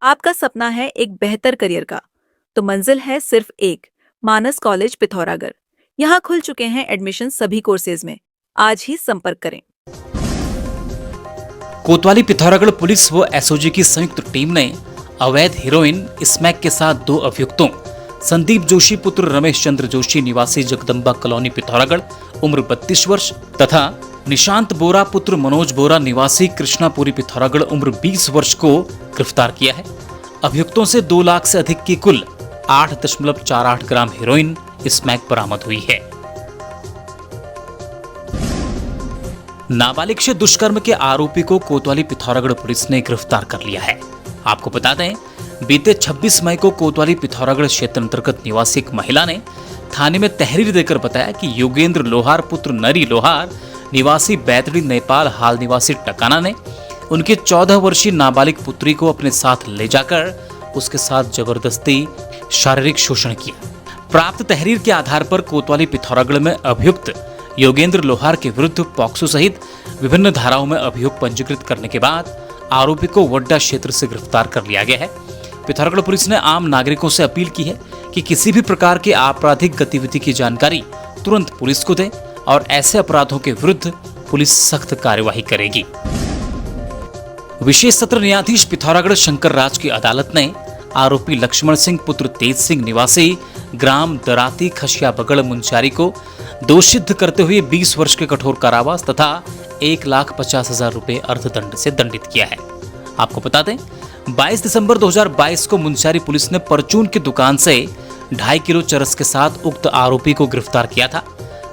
आपका सपना है एक बेहतर करियर का, तो मंजिल है सिर्फ एक, मानस कॉलेज पिथौरागढ़। यहाँ खुल चुके हैं एडमिशन सभी कोर्सेज में। आज ही संपर्क करें। कोतवाली पिथौरागढ़ पुलिस व एसओजी की संयुक्त टीम ने अवैध हीरोइन स्मैक के साथ 2 अभियुक्तों संदीप जोशी पुत्र रमेश चंद्र जोशी निवासी जगदम्बा कॉलोनी पिथौरागढ़ उम्र 32 वर्ष तथा निशांत बोरा पुत्र मनोज बोरा निवासी कृष्णापुरी पिथौरागढ़ उम्र 20 वर्ष को गिरफ्तार किया है। अभियुक्तों से 2 लाख से अधिक की कुल 8.48 ग्राम हीरोइन स्मैक बरामद हुई है। नाबालिग से दुष्कर्म के आरोपी को कोतवाली पिथौरागढ़ पुलिस ने गिरफ्तार कर लिया है। आपको बता दें, बीते 26 मई को कोतवाली पिथौरागढ़ क्षेत्र अंतर्गत निवासी एक महिला ने थाने में तहरीर देकर बताया कि योगेंद्र लोहार पुत्र नरी लोहार निवासी बैतडी नेपाल हाल निवासी टकाना ने उनके 14 वर्षीय नाबालिग पुत्री को अपने साथ ले जाकर उसके साथ जबरदस्ती शारीरिक शोषण किया। प्राप्त तहरीर के आधार पर कोतवाली पिथौरागढ़ में अभियुक्त योगेंद्र लोहार के विरुद्ध पॉक्सो सहित विभिन्न धाराओं में अभियोग पंजीकृत करने के बाद आरोपी को वड्डा क्षेत्र से गिरफ्तार कर लिया गया है। पिथौरागढ़ पुलिस ने आम नागरिकों से अपील की है कि किसी भी प्रकार की आपराधिक गतिविधि की जानकारी तुरंत पुलिस को दें और ऐसे अपराधों के विरुद्ध पुलिस सख्त कार्यवाही करेगी। विशेष सत्र न्यायाधीश पिथौरागढ़ शंकर राज की अदालत ने आरोपी लक्ष्मण सिंह पुत्र तेज सिंह निवासी ग्राम दराती खशिया बगड़ मुंचारी को दोषी सिद्ध करते हुए 20 वर्ष के कठोर कारावास तथा 1,50,000 रुपए अर्थदंड से दंडित किया है। आपको बता दें, 22 दिसंबर 2022 को मुंचारी पुलिस ने परचून की दुकान से 2.5 किलो चरस के साथ उक्त आरोपी को गिरफ्तार किया था।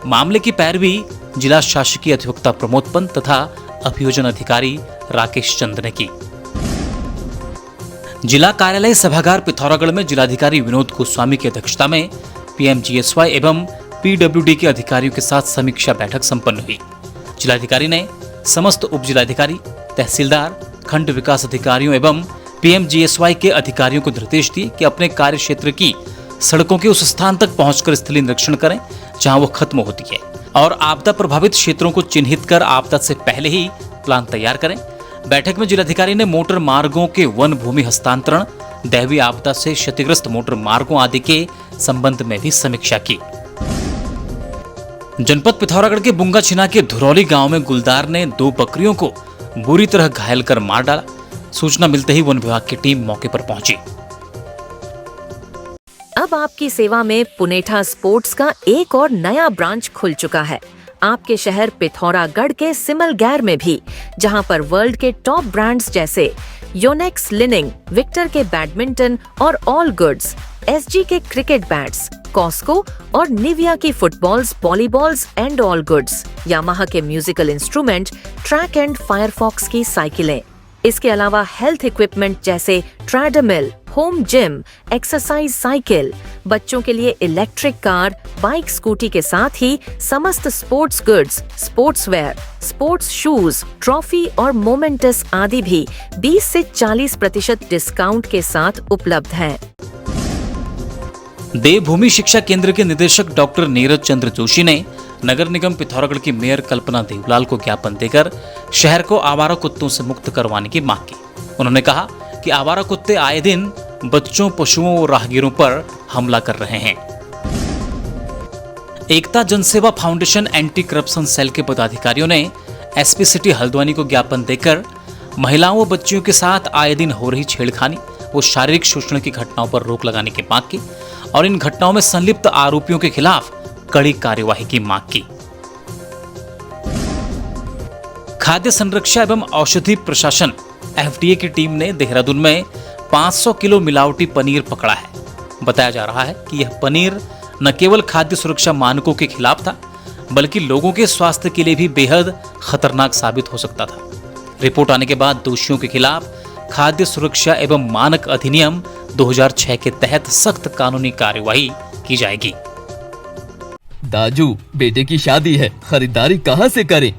मामले की पैरवी जिला शासकीय अधिवक्ता प्रमोद पंत तथा अभियोजन अधिकारी राकेश चंद ने की। जिला कार्यालय सभागार पिथौरागढ़ में जिलाधिकारी विनोद गोस्वामी की अध्यक्षता में पीएमजीएसवाई एवं पीडब्ल्यूडी के अधिकारियों के साथ समीक्षा बैठक संपन्न हुई। जिलाधिकारी ने समस्त उप जिलाधिकारी, तहसीलदार, खंड विकास अधिकारियों एवं पीएमजीएसवाई के अधिकारियों को निर्देश दिए कि अपने कार्य क्षेत्र की सड़कों के उस स्थान तक पहुंचकर स्थलीय निरीक्षण करें जहां वो खत्म होती है और आपदा प्रभावित क्षेत्रों को चिन्हित कर आपदा से पहले ही प्लान तैयार करें। बैठक में जिलाधिकारी ने मोटर मार्गों के वन भूमि हस्तांतरण, दैवीय आपदा से क्षतिग्रस्त मोटर मार्गों आदि के संबंध में भी समीक्षा की। जनपद पिथौरागढ़ के बुंगा छिना के धुरौली गांव में गुलदार ने 2 बकरियों को बुरी तरह घायल कर मार डाला। सूचना मिलते ही वन विभाग की टीम मौके पर पहुंची। अब आपकी सेवा में पुनेठा स्पोर्ट्स का एक और नया ब्रांच खुल चुका है। आपके शहर पिथौरागढ़ के सिमलगैर में भी, जहां पर वर्ल्ड के टॉप ब्रांड्स जैसे योनेक्स लिनिंग, विक्टर के बैडमिंटन और ऑल गुड्स, एसजी के क्रिकेट बैट्स, कॉस्को और निविया की footballs, volleyballs and all goods, Yamaha के musical instrument, track and Firefox की साइकिलें। इसके अलावा हेल्थ इक्विपमेंट जैसे treadmill, home gym, exercise cycle, बच्चों के लिए इलेक्ट्रिक कार, बाइक, स्कूटी के साथ ही समस्त sports goods, sports wear, sports shoes, trophy और मोमेंटस आदि भी 20 से 40% डिस्काउंट के साथ उपलब्ध हैं। देवभूमि शिक्षा केंद्र के निदेशक डॉक्टर नीरज चंद्र जोशी ने नगर निगम पिथौरागढ़ की मेयर कल्पना देवलाल को ज्ञापन देकर शहर को आवारा कुत्तों से मुक्त करवाने की मांग की। उन्होंने कहा कि आवारा कुत्ते आए दिन बच्चों, पशुओं और राहगीरों पर हमला कर रहे हैं। एकता जनसेवा फाउंडेशन एंटी करप्शन सेल के पदाधिकारियों ने एसपी सिटी हल्द्वानी को ज्ञापन देकर महिलाओं व बच्चियों के साथ आए दिन हो रही छेड़खानी व शारीरिक शोषण की घटनाओं पर रोक लगाने की मांग की और इन घटनाओं में संलिप्त आरोपियों के खिलाफ कड़ी कार्यवाही की मांग की। खाद्य संरक्षा एवं औषधि प्रशासन एफडीए की टीम ने देहरादून में 500 किलो मिलावटी पनीर पकड़ा है। बताया जा रहा है कि यह पनीर न केवल खाद्य सुरक्षा मानकों के खिलाफ था, बल्कि लोगों के स्वास्थ्य के लिए भी बेहद खतरनाक साबित हो सकता था। रिपोर्ट आने के बाद दोषियों के खिलाफ खाद्य सुरक्षा एवं मानक अधिनियम 2006 के तहत सख्त कानूनी कार्यवाही की जाएगी। दाजू, बेटे की शादी है, खरीदारी कहाँ से करें?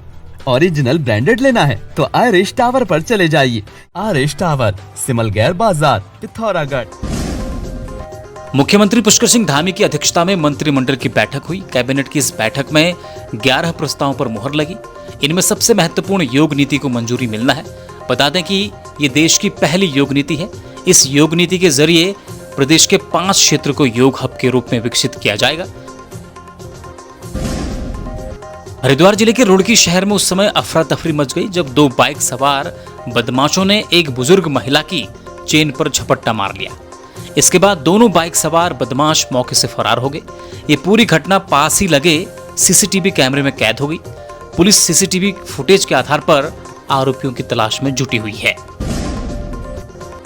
ओरिजिनल ब्रांडेड लेना है तो आयरिश टावर पर चले जाइए। आयरिश टावर, सिमलगैर बाजार, पिथौरागढ़। मुख्यमंत्री पुष्कर सिंह धामी की अध्यक्षता में मंत्रिमंडल की बैठक हुई। कैबिनेट की इस बैठक में 11 प्रस्तावों पर मुहर लगी। इनमें सबसे महत्वपूर्ण योग नीति को मंजूरी मिलना है। बता दें कि ये देश की पहली योग नीति है। इस योग नीति के जरिए प्रदेश के 5 क्षेत्र को योग हब के रूप में विकसित किया जाएगा। हरिद्वार जिले के रुड़की शहर में उस समय अफरा तफरी मच गई जब 2 बाइक सवार बदमाशों ने एक बुजुर्ग महिला की चेन पर झपट्टा मार लिया। इसके बाद दोनों बाइक सवार बदमाश मौके से फरार हो गए। ये पूरी घटना पास ही लगे सीसीटीवी कैमरे में कैद हो गई। पुलिस सीसीटीवी फुटेज के आधार पर आरोपियों की तलाश में जुटी हुई है।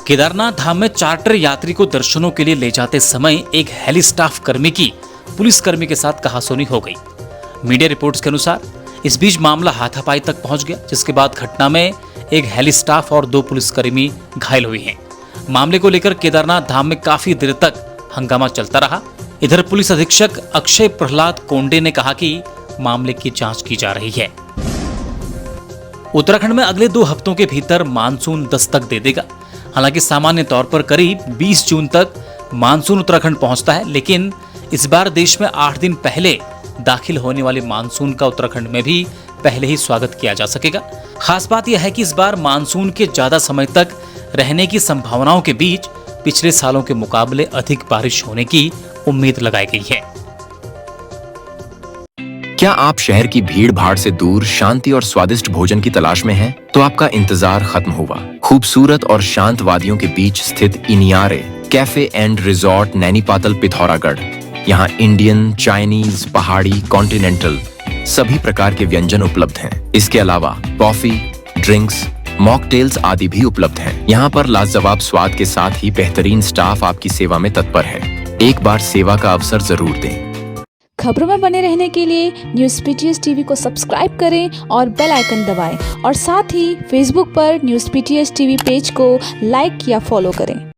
केदारनाथ धाम में चार्टर यात्री को दर्शनों के लिए ले जाते समय एक हेली स्टाफ कर्मी की पुलिसकर्मी के साथ कहासुनी हो गई। मीडिया रिपोर्ट्स के अनुसार इस बीच मामला हाथापाई तक पहुंच गया, जिसके बाद घटना में एक हेली स्टाफ और 2 पुलिसकर्मी घायल हुए हैं। मामले को लेकर केदारनाथ धाम में काफी देर तक हंगामा चलता रहा। इधर पुलिस अधीक्षक अक्षय प्रहलाद कोंडे ने कहा कि मामले की जांच की जा रही है। उत्तराखंड में अगले 2 हफ्तों के भीतर मानसून दस्तक दे देगा। हालांकि सामान्य तौर पर करीब 20 जून तक मानसून उत्तराखंड पहुंचता है, लेकिन इस बार देश में 8 दिन पहले दाखिल होने वाले मानसून का उत्तराखंड में भी पहले ही स्वागत किया जा सकेगा। खास बात यह है कि इस बार मानसून के ज्यादा समय तक रहने की संभावनाओं के बीच पिछले सालों के मुकाबले अधिक बारिश होने की उम्मीद लगाई गई है। क्या आप शहर की भीड़ भाड़ से दूर शांति और स्वादिष्ट भोजन की तलाश में हैं? तो आपका इंतजार खत्म हुआ। खूबसूरत और शांत वादियों के बीच स्थित इनियारे कैफे एंड रिजॉर्ट नैनीपातल पिथौरागढ़। यहाँ इंडियन, चाइनीज, पहाड़ी, कॉन्टिनेंटल सभी प्रकार के व्यंजन उपलब्ध हैं। इसके अलावा कॉफी, ड्रिंक्स, मॉकटेल्स आदि भी उपलब्ध हैं। यहाँ पर लाजवाब स्वाद के साथ ही बेहतरीन स्टाफ आपकी सेवा में तत्पर है। एक बार सेवा का अवसर जरूर दें। खबरों में बने रहने के लिए न्यूज़ पीटीएस टीवी को सब्सक्राइब करें और बेल आइकन दबाएं और साथ ही फेसबुक पर न्यूज़ पीटीएस टीवी पेज को लाइक या फॉलो करें।